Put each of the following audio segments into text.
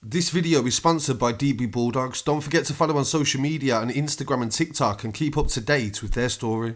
This video is sponsored by DB Bulldogs. Don't forget to follow on social media on Instagram and TikTok and keep up to date with their story.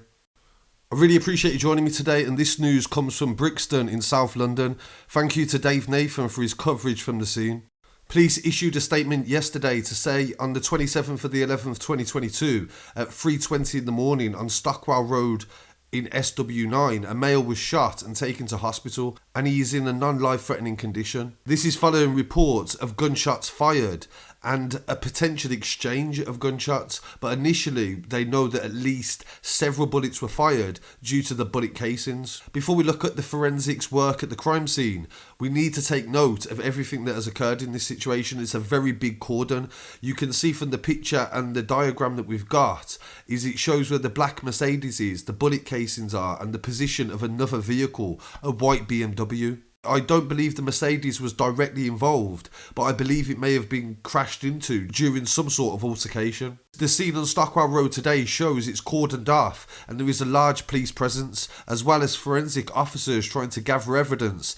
I really appreciate you joining me today, and this news comes from Brixton in South London. Thank you to Dave Nathan for his coverage from the scene. Police issued a statement yesterday to say on the 27th of the 11th 2022 at 3:20 in the morning on Stockwell Road in SW9, a male was shot and taken to hospital, and he is in a non-life-threatening condition. This is following reports of gunshots fired and a potential exchange of gunshots, but initially they know that at least several bullets were fired due to the bullet casings. Before we look at the forensics work at the crime scene, we need to take note of everything that has occurred in this situation. It's a very big cordon. You can see from the picture and the diagram that we've got, is it shows where the black Mercedes is, the bullet casings are, and the position of another vehicle, a white BMW. I don't believe the Mercedes was directly involved, but I believe it may have been crashed into during some sort of altercation. The scene on Stockwell Road today shows it's cordoned off and there is a large police presence, as well as forensic officers trying to gather evidence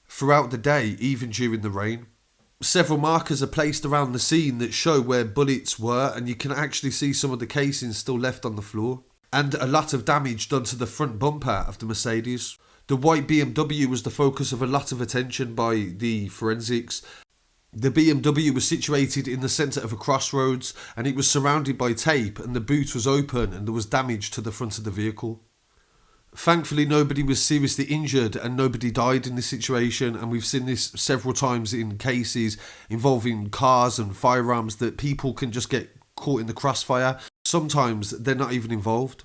throughout the day, even during the rain. Several markers are placed around the scene that show where bullets were, and you can actually see some of the casings still left on the floor, and a lot of damage done to the front bumper of the Mercedes. The white BMW was the focus of a lot of attention by the forensics. The BMW was situated in the centre of a crossroads, and it was surrounded by tape, and the boot was open and there was damage to the front of the vehicle. Thankfully, nobody was seriously injured and nobody died in this situation, and we've seen this several times in cases involving cars and firearms, that people can just get caught in the crossfire. Sometimes they're not even involved.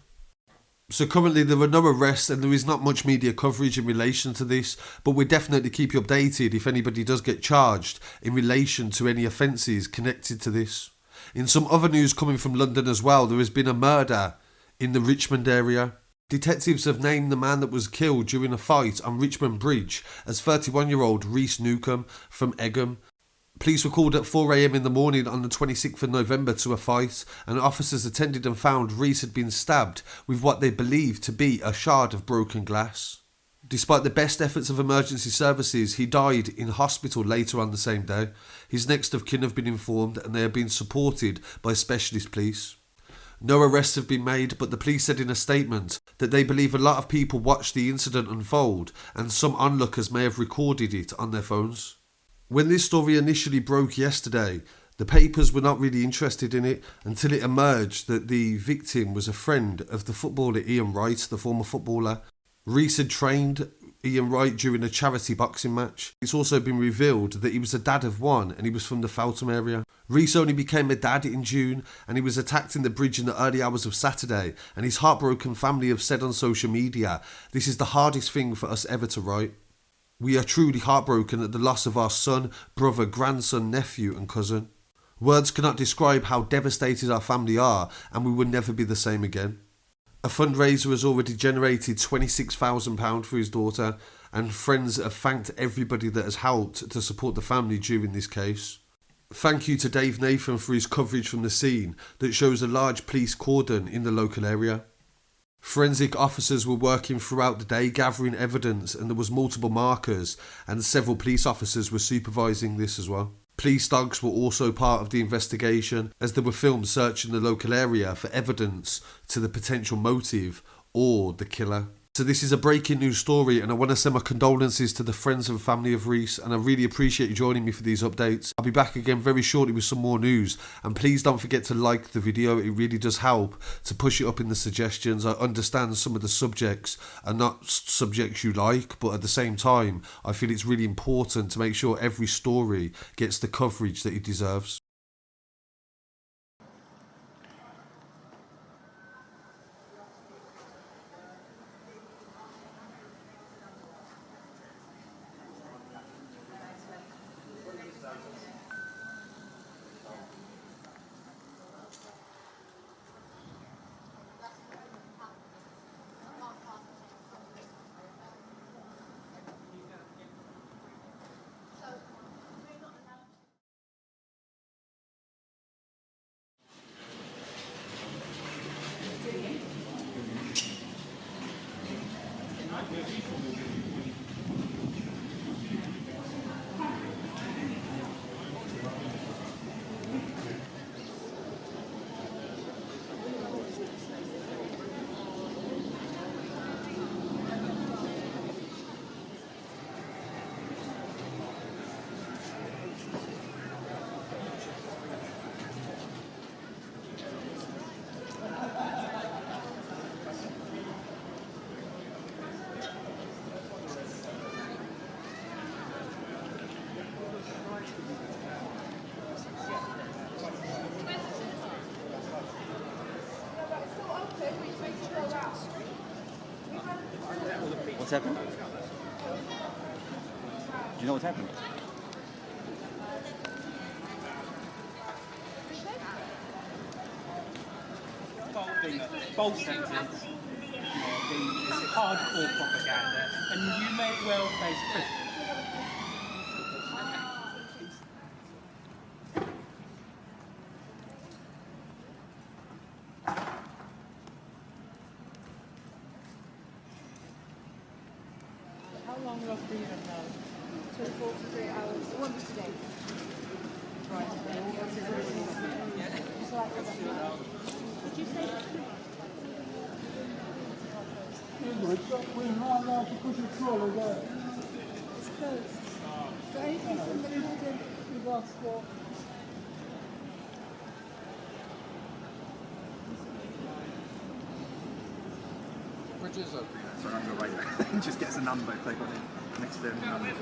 So currently there are no arrests and there is not much media coverage in relation to this, but we'll definitely keep you updated if anybody does get charged in relation to any offences connected to this. In some other news coming from London as well, there has been a murder in the Richmond area. Detectives have named the man that was killed during a fight on Richmond Bridge as 31-year-old Reece Newcombe from Egham. Police were called at 4 a.m. in the morning on the 26th of November to a fight, and officers attended and found Reece had been stabbed with what they believed to be a shard of broken glass. Despite the best efforts of emergency services, he died in hospital later on the same day. His next of kin have been informed and they have been supported by specialist police. No arrests have been made, but the police said in a statement that they believe a lot of people watched the incident unfold and some onlookers may have recorded it on their phones. When this story initially broke yesterday, the papers were not really interested in it until it emerged that the victim was a friend of the footballer Ian Wright, the former footballer. Reece had trained Ian Wright during a charity boxing match. It's also been revealed that he was a dad of one and he was from the Feltham area. Reece only became a dad in June, and he was attacked in the bridge in the early hours of Saturday, and his heartbroken family have said on social media, "This is the hardest thing for us ever to write. We are truly heartbroken at the loss of our son, brother, grandson, nephew and cousin. Words cannot describe how devastated our family are, and we will never be the same again." A fundraiser has already generated £26,000 for his daughter, and friends have thanked everybody that has helped to support the family during this case. Thank you to Dave Nathan for his coverage from the scene that shows a large police cordon in the local area. Forensic officers were working throughout the day gathering evidence, and there was multiple markers, and several police officers were supervising this as well. Police dogs were also part of the investigation, as they were filmed searching the local area for evidence to the potential motive or the killer. So this is a breaking news story, and I want to send my condolences to the friends and family of Reece, and I really appreciate you joining me for these updates. I'll be back again very shortly with some more news, and please don't forget to like the video. It really does help to push it up in the suggestions. I understand some of the subjects are not subjects you like, but at the same time I feel it's really important to make sure every story gets the coverage that it deserves. What's happened? Do you know what's happened? False sentence, hardcore propaganda, and you may well face prison. How long roughly do you know? 24 to 3 hours. One for today. Right. Just like that. Did you say it's closed? So anything from the cordon you've asked for? Bridge is open. So I'm going to write that. Just gets a number if they got it next to their number.